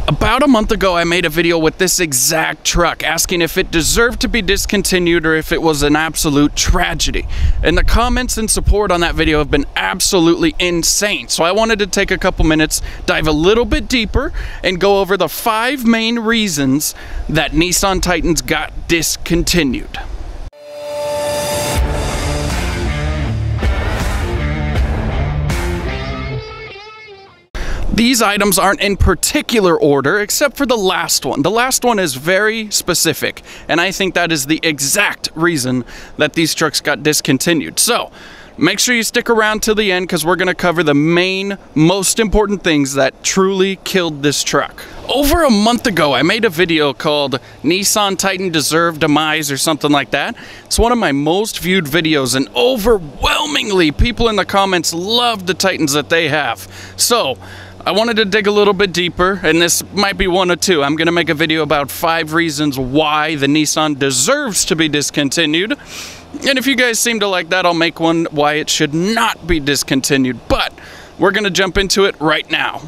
About a month ago, I made a video with this exact truck asking if it deserved to be discontinued or if it was an absolute tragedy. And the comments and support on that video have been absolutely insane. So I wanted to take a couple minutes, dive a little bit deeper, and go over the 5 main reasons that Nissan Titans got discontinued. These items aren't in particular order, except for the last one. The last one is very specific, and I think that is the exact reason that these trucks got discontinued. So, make sure you stick around till the end, because we're going to cover the main, most important things that truly killed this truck. Over a month ago, I made a video called Nissan Titan Deserved Demise or something like that. It's one of my most viewed videos, and overwhelmingly, people in the comments loved the Titans that they have. So, I wanted to dig a little bit deeper, and this might be one or two. I'm going to make a video about 5 reasons why the Nissan deserves to be discontinued. And if you guys seem to like that, I'll make one why it should not be discontinued. But we're going to jump into it right now.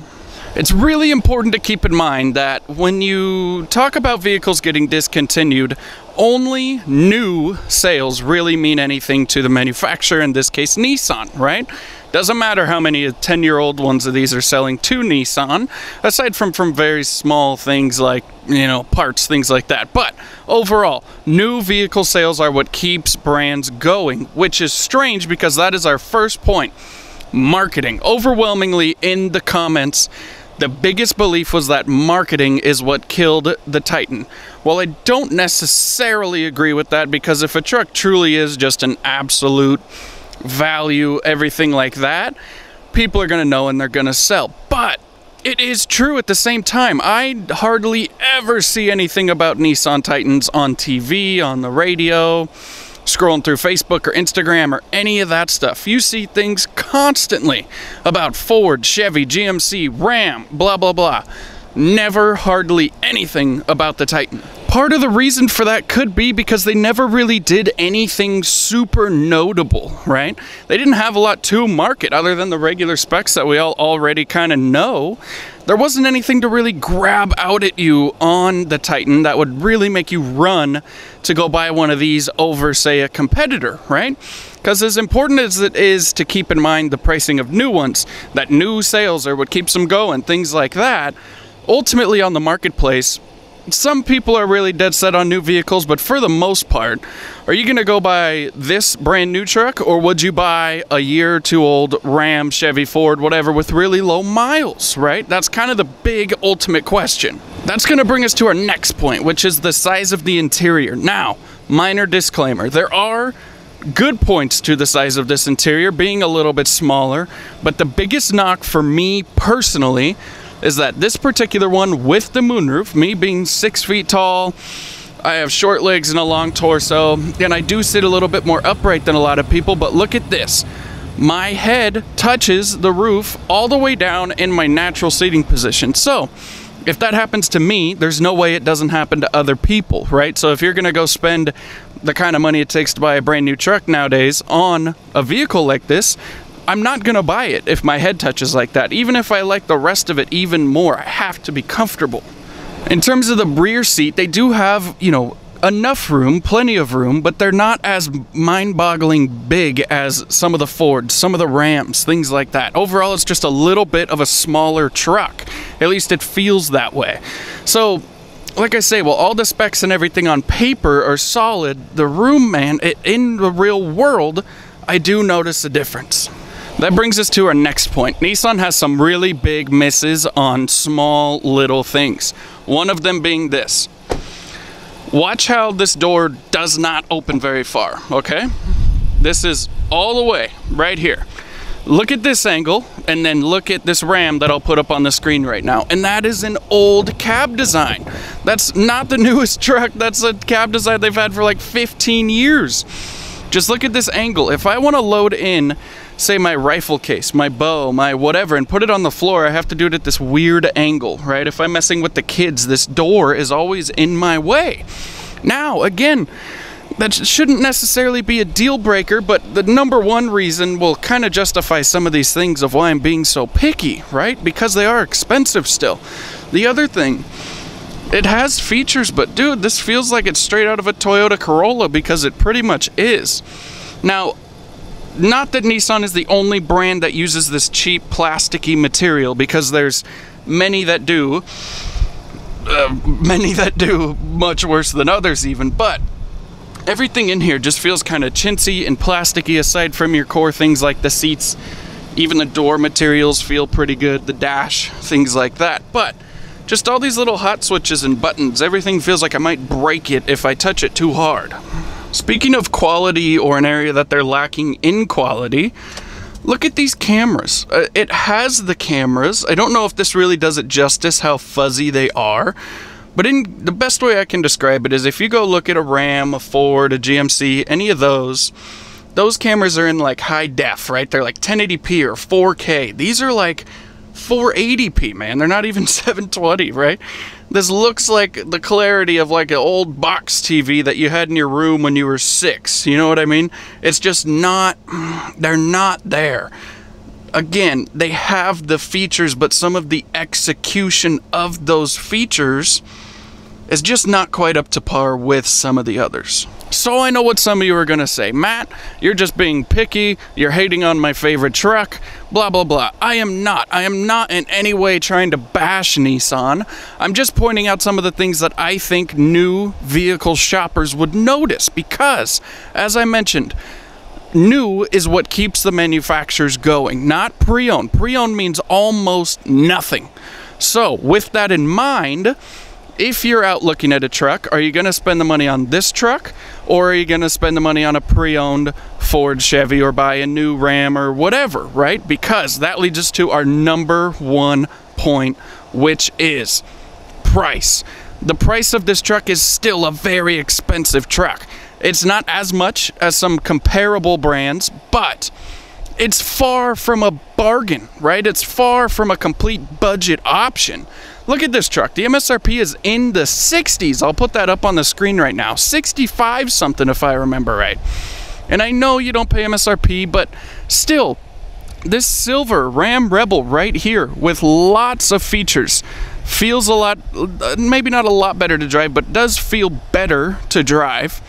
It's really important to keep in mind that when you talk about vehicles getting discontinued, only new sales really mean anything to the manufacturer, in this case Nissan, right? Doesn't matter how many 10-year-old ones of these are selling to Nissan, aside from very small things like, you know, parts, things like that. But overall, new vehicle sales are what keeps brands going, which is strange because that is our first point. Marketing. Overwhelmingly in the comments, the biggest belief was that marketing is what killed the Titan. Well, I don't necessarily agree with that, because if a truck truly is just an absolute value, everything like that, people are going to know and they're going to sell. But it is true at the same time. I hardly ever see anything about Nissan Titans on TV, on the radio, scrolling through Facebook or Instagram or any of that stuff. You see things constantly about Ford, Chevy, GMC, Ram, blah, blah, blah. Never hardly anything about the Titan. Part of the reason for that could be because they never really did anything super notable, right? They didn't have a lot to market other than the regular specs that we all already kind of know. There wasn't anything to really grab out at you on the Titan that would really make you run to go buy one of these over, say, a competitor, right? Because as important as it is to keep in mind the pricing of new ones, that new sales are what keeps them going, things like that, ultimately on the marketplace, some people are really dead set on new vehicles, but for the most part, are you going to go buy this brand new truck, or would you buy a year or two old Ram, Chevy, Ford, whatever, with really low miles, right? That's kind of the big ultimate question. That's going to bring us to our next point, which is the size of the interior. Now, minor disclaimer, there are good points to the size of this interior being a little bit smaller, but the biggest knock for me personally is that this particular one with the moonroof, me being 6 feet tall, I have short legs and a long torso, and I do sit a little bit more upright than a lot of people, but look at this. My head touches the roof all the way down in my natural seating position. So, if that happens to me, there's no way it doesn't happen to other people, right? So if you're going to go spend the kind of money it takes to buy a brand new truck nowadays on a vehicle like this, I'm not going to buy it if my head touches like that. Even if I like the rest of it even more, I have to be comfortable. In terms of the rear seat, they do have, you know, enough room, plenty of room, but they're not as mind-boggling big as some of the Fords, some of the Rams, things like that. Overall, it's just a little bit of a smaller truck. At least it feels that way. So, like I say, well, all the specs and everything on paper are solid. The room, man, in the real world, I do notice a difference. That brings us to our next point. Nissan has some really big misses on small little things. One of them being this. Watch how this door does not open very far, okay? This is all the way right here. Look at this angle, and then look at this Ram that I'll put up on the screen right now. And that is an old cab design. That's not the newest truck. That's a cab design they've had for like 15 years. Just look at this angle. If I want to load in, say, my rifle case, my bow, my whatever, and put it on the floor, I have to do it at this weird angle, right? If I'm messing with the kids, this door is always in my way. Now, again, that shouldn't necessarily be a deal breaker, but the number one reason will kind of justify some of these things of why I'm being so picky, right? Because they are expensive still. The other thing, it has features, but dude, this feels like it's straight out of a Toyota Corolla, because it pretty much is. Now, not that Nissan is the only brand that uses this cheap plasticky material, because there's many that do much worse than others even, but everything in here just feels kind of chintzy and plasticky, aside from your core things like the seats. Even the door materials feel pretty good, the dash, things like that. But just all these little hot switches and buttons, everything feels like I might break it if I touch it too hard. Speaking of quality, or an area that they're lacking in quality, look at these cameras. It has the cameras. I don't know if this really does it justice how fuzzy they are, but in the best way I can describe it is if you go look at a Ram, a Ford, a GMC, any of those cameras are in like high def, right? They're like 1080p or 4K. These are like 480p, man. They're not even 720, right? This looks like the clarity of like an old box TV that you had in your room when you were 6. You know what I mean? It's just not, they're not there. Again, they have the features, but some of the execution of those features is just not quite up to par with some of the others. So I know what some of you are going to say. Matt, you're just being picky, you're hating on my favorite truck, blah, blah, blah. I am not. I am not in any way trying to bash Nissan. I'm just pointing out some of the things that I think new vehicle shoppers would notice, because, as I mentioned, new is what keeps the manufacturers going, not pre-owned. Pre-owned means almost nothing. So, with that in mind, if you're out looking at a truck, are you going to spend the money on this truck, or are you going to spend the money on a pre-owned Ford, Chevy, or buy a new Ram or whatever, right? Because that leads us to our number one point, which is price. The price of this truck is still a very expensive truck. It's not as much as some comparable brands, but it's far from a bargain, right? It's far from a complete budget option. Look at this truck. The MSRP is in the 60s. I'll put that up on the screen right now. 65 something if I remember right. And I know you don't pay MSRP, but still, this silver Ram Rebel right here with lots of features feels a lot, maybe not a lot better to drive, but does feel better to drive.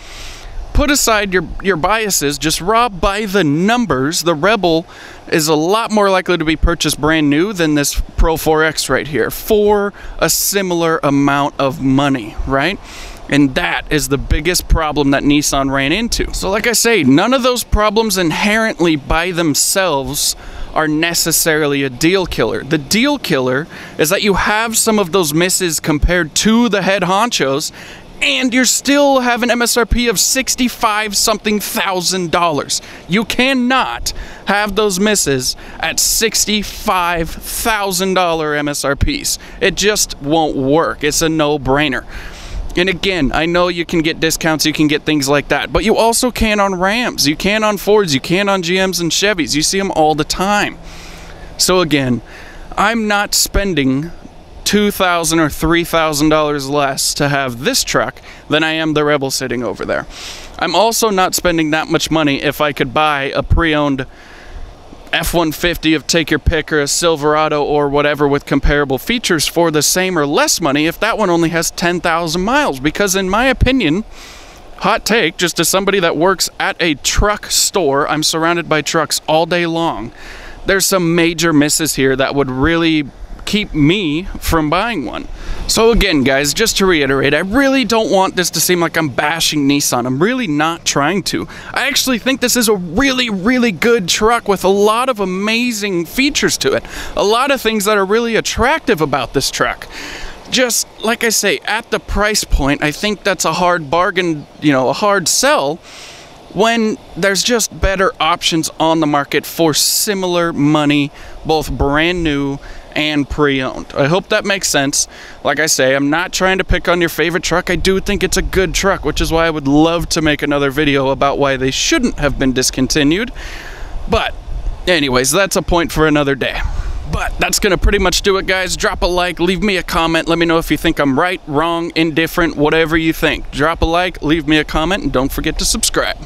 Put aside your biases, just raw by the numbers, the Rebel is a lot more likely to be purchased brand new than this Pro 4X right here for a similar amount of money, right? And that is the biggest problem that Nissan ran into. So like I say, none of those problems inherently by themselves are necessarily a deal killer. The deal killer is that you have some of those misses compared to the head honchos, and you still have an MSRP of $65-something thousand. You cannot have those misses at $65,000 MSRPs. It just won't work. It's a no-brainer. And again, I know you can get discounts, you can get things like that, but you also can on Rams, you can on Fords, you can on GMs and Chevys. You see them all the time. So again, I'm not spending $2,000 or $3,000 less to have this truck than I am the Rebel sitting over there. I'm also not spending that much money if I could buy a pre-owned F-150 of take your pick, or a Silverado or whatever with comparable features for the same or less money if that one only has 10,000 miles. Because in my opinion, hot take, just as somebody that works at a truck store, I'm surrounded by trucks all day long, there's some major misses here that would really keep me from buying one. So again, guys, just to reiterate, I really don't want this to seem like I'm bashing Nissan. I'm really not trying to. I actually think this is a really, really good truck with a lot of amazing features to it. A lot of things that are really attractive about this truck. Just, like I say, at the price point, I think that's a hard bargain, you know, a hard sell, when there's just better options on the market for similar money, both brand new and pre-owned. I hope that makes sense. Like I say, I'm not trying to pick on your favorite truck. I do think it's a good truck, which is why I would love to make another video about why they shouldn't have been discontinued. But anyways, that's a point for another day. But that's gonna pretty much do it, guys. Drop a like, leave me a comment, let me know if you think I'm right, wrong, indifferent, whatever you think. Drop a like, leave me a comment, and don't forget to subscribe.